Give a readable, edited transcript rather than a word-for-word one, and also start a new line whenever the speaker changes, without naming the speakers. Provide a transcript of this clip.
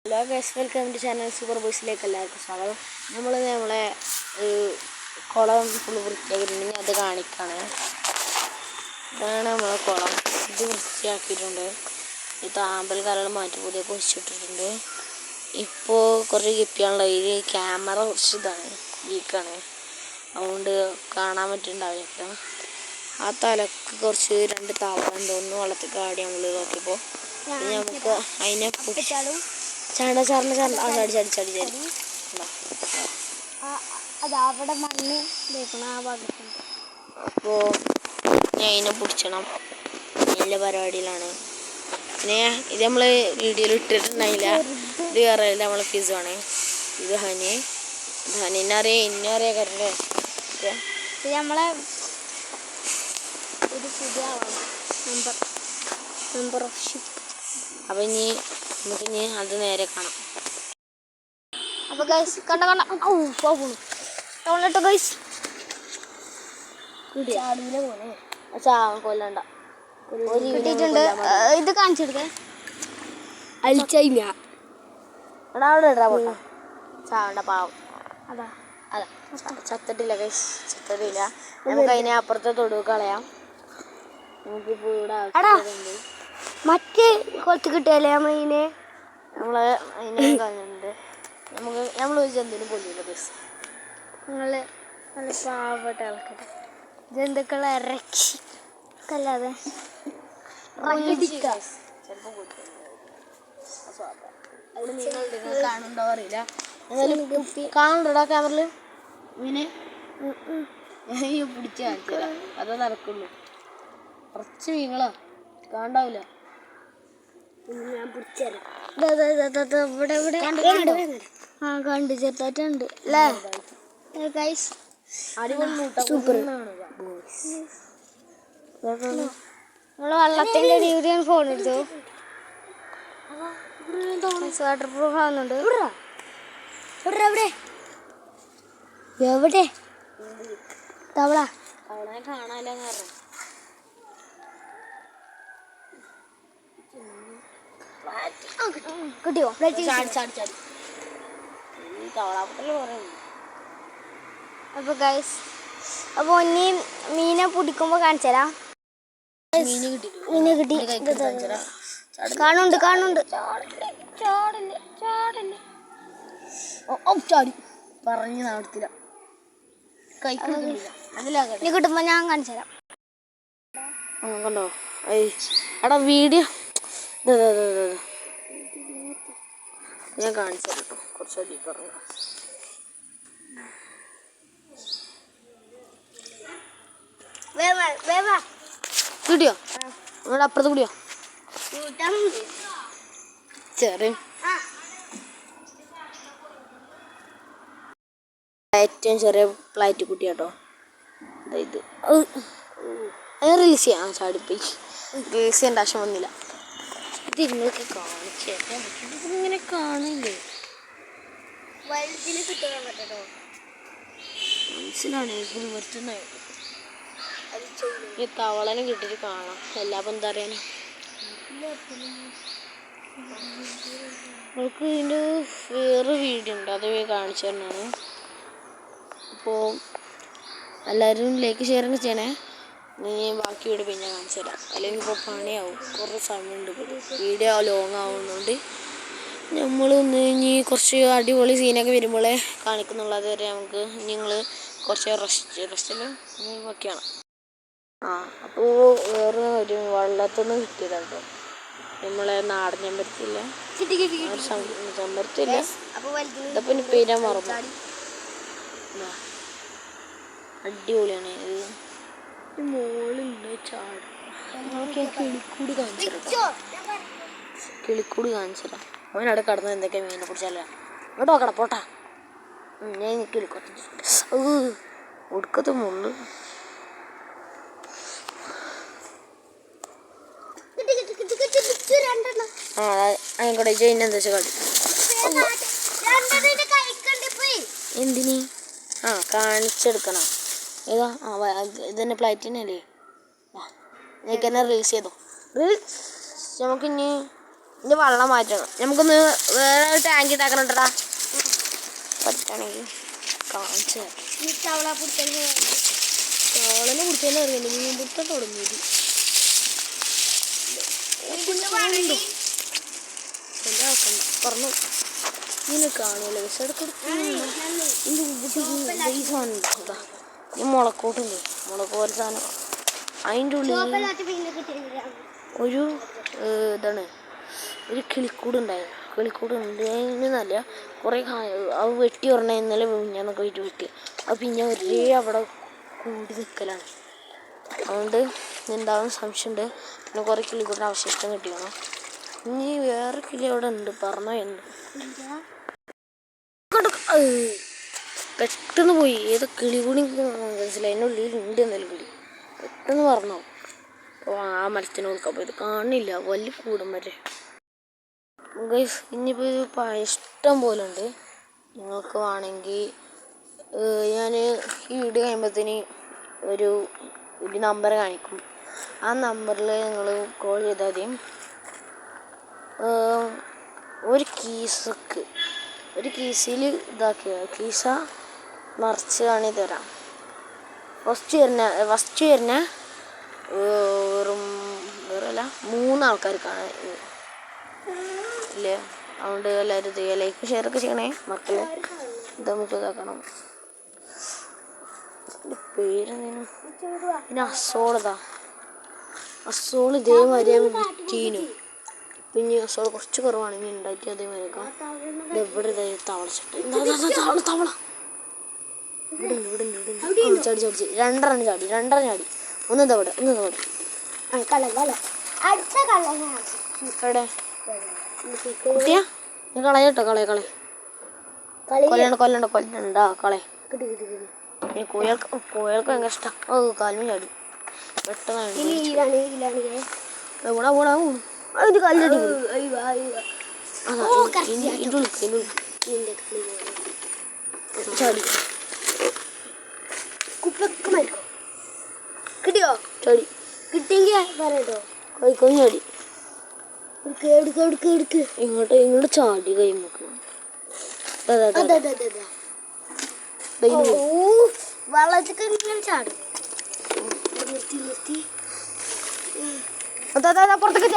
Hello guys, welcome to channel super ബോയ്സിലേക്ക് എല്ലാവർക്കും സ്വാഗതം. നമ്മളെ കുളം ഫുള്ള് വൃത്തിയാക്കിയിട്ടുണ്ടെങ്കിൽ അത് കാണിക്കാണ്. ഇതാണ് നമ്മളെ കുളം. ഇത് വൃത്തിയാക്കിയിട്ടുണ്ട്. ഈ താമ്പൽ കരൾ മാറ്റി പുതിയൊക്കെ വെച്ചിട്ടിട്ടുണ്ട്. ഇപ്പോൾ കുറച്ച് ഗപ്പിയാണല്ലോ. ഈ ക്യാമറ കുറച്ച് ഇതാണ്, വീക്കാണ്, അതുകൊണ്ട് കാണാൻ പറ്റുന്നുണ്ടാവില്ല. ആ തലക്ക് കുറച്ച് 2 താവളം തോന്നുന്നു വെള്ളത്തിൽ കാടി നമ്മൾ നോക്കിയപ്പോൾ. നമുക്ക് അതിനെ
അവിടെ മണ്ണ് ആ ഭാഗത്തുണ്ട്.
അപ്പോൾ ഞാൻ അതിനെ പിടിച്ചണം, നല്ല പരിപാടിയിലാണ്. പിന്നെ ഇത് നമ്മൾ വീഡിയോയിൽ ഇട്ടിട്ടുണ്ടായില്ല. ഇത് അറിയില്ല, നമ്മളെ ഫിസുമാണ്. ഇത് ഹനീനെ അറിയാം, ഇന്നെ അറിയാം കരല്ലേ.
ഇത് നമ്മളെ ഒരു പുതിയ മെമ്പർ ഓഫ് ഷിപ്പ്.
അപ്പം നമുക്കിനി അത് നേരെ കാണാം.
അപ്പോൾ ഗൈസ് കണ്ട പോകണോ ഗൈസ്,
കൊല്ലണ്ട
കിട്ടിയിട്ടുണ്ട്. ഇത് കാണിച്ചെടുക്കേ,
അലിച്ചില്ല അവിടെ ഇടാ പൊട്ടാ. ചാവണ്ട പാവം.
അതാ
ചത്തിട്ടില്ല ഗൈസ്, ചത്തിട്ടില്ല. നമുക്ക് അതിനെ അപ്പുറത്തെ തൊടുവ് കളയാം. നമുക്കിപ്പോൾ ഇവിടെ ആവശ്യമുണ്ട്.
മറ്റേ കുറച്ച് കിട്ടിയല്ലേ നമ്മളിനെ,
അതിനെ കളഞ്ഞിട്ടുണ്ട്. നമ്മളൊരു ജന്തുവിന് പൊല്ലില്ല ഗൈസ്.
നിങ്ങൾ നല്ല പാവപ്പെട്ട ആൾക്കാർ ജന്തുക്കളെ രക്ഷിക്കല്ലാതെ
കാണുന്നുണ്ടോ അറിയില്ല. കാണുന്നുണ്ടോ ക്യാമറയില്? ഇങ്ങനെ പിടിച്ച് കാണിച്ചാൽ അതേ നടക്കുള്ളൂ. കുറച്ച് മീനുകളാ കാണണ്ടാവില്ല.
ഞാൻ പിടിച്ചുതരാം. കണ്ട് ചെറുതായിട്ടുണ്ട് അല്ലേ ഗൈസ്.
സൂപ്പർ.
നമ്മൾ വെള്ളത്തിൻ്റെ രീതിയിൽ ഫോൺ എടുത്തു. വാട്ടർ പ്രൂഫ് ആവുന്നുണ്ട്. എവിടെ തവള
കാണാല്ലോ കാരണം
കിട്ടിയോ? അപ്പോൾ ഗൈസ്, അപ്പോൾ ഇനി മീനെ പിടിക്കുമ്പോൾ കാണിച്ചു തരാം. മീനെ കിട്ടി, കാണുന്നുണ്ട്.
ചാടി പറഞ്ഞു നടത്തില്ല,
ഇനി കിട്ടുമ്പോൾ ഞാൻ കാണിച്ചു തരാം.
കണ്ടോ എടാ വീഡിയോ ഞാൻ കാണിച്ചു തരാം കേട്ടോ. കുറച്ചധികം പറഞ്ഞു കിട്ടിയോ? നമ്മുടെ അപ്പുറത്ത് കൂടിയോ? ചെറിയ ഏറ്റവും ചെറിയ പ്ലാറ്റ് കുട്ടി കേട്ടോ. ഇത് റിലീസ് ചെയ്യാം. ചാടിപ്പോയി റിലീസ് ചെയ്യേണ്ട ആവശ്യം വന്നില്ല. ഇത് നിങ്ങൾക്ക് കാണിച്ചു തരാൻ പറ്റും. ഇതിങ്ങനെ കാണില്ലേ, മനസ്സിലാണ് പറ്റുന്ന. ഈ തവളനെ കിട്ടിയിട്ട് കാണാം. എല്ലാപ്പം എന്താ അറിയാനാ, നമുക്ക് ഇതിൻ്റെ വേറെ വീഡിയോ ഉണ്ട്, അത് കാണിച്ചു തരുന്നതാണ്. അപ്പോൾ എല്ലാവരും ലൈക്ക് ഷെയർ ഒക്കെ ചെയ്യണേ. ബാക്കി വീഡിയോ പിന്നെ കാണിച്ചു തരാം, അല്ലെങ്കിൽ ഇപ്പോൾ പണിയാവും. കുറേ സമയമുണ്ട്, വീഡിയോ ലോങ് ആവുന്നുണ്ട്. നമ്മളൊന്ന് ഇനി കുറച്ച് അടിപൊളി സീനൊക്കെ വരുമ്പോഴേ കാണിക്കുന്നുള്ളൂ. അതുവരെ നമുക്ക് നിങ്ങൾ കുറച്ച് റെസ്റ്റിൽ ഒക്കെയാണ്. അപ്പോൾ വേറെ ഒരു വെള്ളത്തൊന്നും കിട്ടിയതാണ് നമ്മളെ നാടൻ ചെമ്പരത്തില്ല, ചെമ്പരത്തില്ല. ഇതപ്പം ഇനി പേരാ മറന്നു. അടിപൊളിയാണ് ഇത്. മോളുണ്ട് ചാട്. കിളിക്കൂട് കാണിച്ചതാ. അവനവിടെ കടന്ന് എന്തൊക്കെ മീനെ പിടിച്ചല്ല. ഇങ്ങോട്ട് നോക്കണം പോട്ടാ. ഞാൻ കിളിക്കോട്ടെ ഒടുക്കത്തെ മുള്ളു. ആയിക്കോട്ടെ, എന്താ വെച്ചാൽ കളി. എന്തിന് കാണിച്ചെടുക്കണം. ഏതാ ഇതന്നെ പ്ലാറ്റിനല്ലേ. നീക്കെന്നെ റീൽസ് ചെയ്തോ. റീൽസ് നമുക്കിനി ഇനി വെള്ളം മാറ്റണം. നമുക്കൊന്ന് വേറെ ടാങ്ക് ഉണ്ടാക്കണുണ്ടടാ. പറ്റുകയാണെങ്കിൽ കാണിച്ചു തവളനെ കുടിച്ചാലും അറിയണ്ട. മീൻ പിടുത്തം തുടങ്ങിയത് പറഞ്ഞു ഇങ്ങനെ കാണുമല്ലോ. പക്ഷെ ഈ സാധനം ഉണ്ടാ ഈ മുളക്കോട്ടുണ്ട്. മുളക് പോലെ സാധനം. അതിൻ്റെ ഉള്ളിൽ ഒരു ഇതാണ് ഒരു കിളിക്കൂട് ഉണ്ടായിരുന്നു. കിളിക്കൂട് ഉണ്ടായിരുന്നല്ല കുറേ അത് വെട്ടി പറഞ്ഞാൽ ഇന്നലെ ഞാനൊക്കെ പോയിട്ട് വെട്ടി. അത് പിന്നെ ഒരേ അവിടെ കൂടി നിൽക്കലാണ്. അതുകൊണ്ട് എന്താവും സംശയമുണ്ട്. പിന്നെ കുറേ കിളിക്കൂടിൻ്റെ അവശിഷ്ടം കിട്ടിക്കണം. ഇനി വേറെ കിളി അവിടെ ഉണ്ട്. പറഞ്ഞോ എന്ത് പെട്ടെന്ന് പോയി. ഏതോ കിളി കൂടി മനസ്സിലായി. അതിൻ്റെ ഉള്ളിൽ ഉണ്ട് എന്നാലും കിളി പെട്ടെന്ന് പറഞ്ഞോ. അപ്പോൾ ആ മരത്തിന് കൊടുക്കാൻ പോയത് കാണില്ല. വലിയ കൂടും വരെ ഗൈസ്. ഇനിയിപ്പോൾ ഇത് ഇഷ്ടം പോലെ ഉണ്ട്. നിങ്ങൾക്ക് വേണമെങ്കിൽ ഞാൻ ഈ വീഡിയോ കഴിയുമ്പോഴത്തേന് ഒരു നമ്പർ കാണിക്കും. ആ നമ്പറിൽ നിങ്ങൾ കോൾ ചെയ്താൽ മതി. ഒരു കീസിൽ ഇതാക്കിയ കീസ നിറച്ച് കാണി തരാം. ഫസ്റ്റ് വരുന്ന വെറും വേറെയല്ല 3 ആൾക്കാർക്കാണ് ഇല്ലേ. അതുകൊണ്ട് എല്ലാവരും ചെയ്യുക. ലൈക്ക് ഷെയറൊക്കെ ചെയ്യണേ മക്കളെ. ഇത് നമുക്ക് ഇതാക്കണം. പേരെന്തേനും പിന്നെ അസോൾ ഇതേമാതിരി വിറ്റീനും. പിന്നെ അസോൾ കുറച്ച് കുറവാണെങ്കിൽ ഉണ്ടാക്കി അതേമാതിരിക്കാം. ഇത് എവിടെ തവള തവള ഇവിടെ ചാടി രണ്ടെണ്ണം ചാടി. ഒന്ന് തവട എവിടെ കുട്ടിയാ നീ കളയട്ടോ. കൊല്ലണ്ട കളയ. കോഴികൾക്ക് ഭയങ്കര ഇഷ്ടം. കാൽമ ചാടി പെട്ടെന്ന് ചാടി
കിട്ടിയോ?
ചാടി
കിട്ടിയെങ്കിൽ പറയട്ടോ.
കൈക്കോഞ്ഞ് ചാടി
എടുക്ക്
ഇങ്ങോട്ട് ചാടി കൈമുക്ക്.
വെള്ളത്തിക്ക് ഇങ്ങനെ ചാടും.
പുറത്തേക്ക്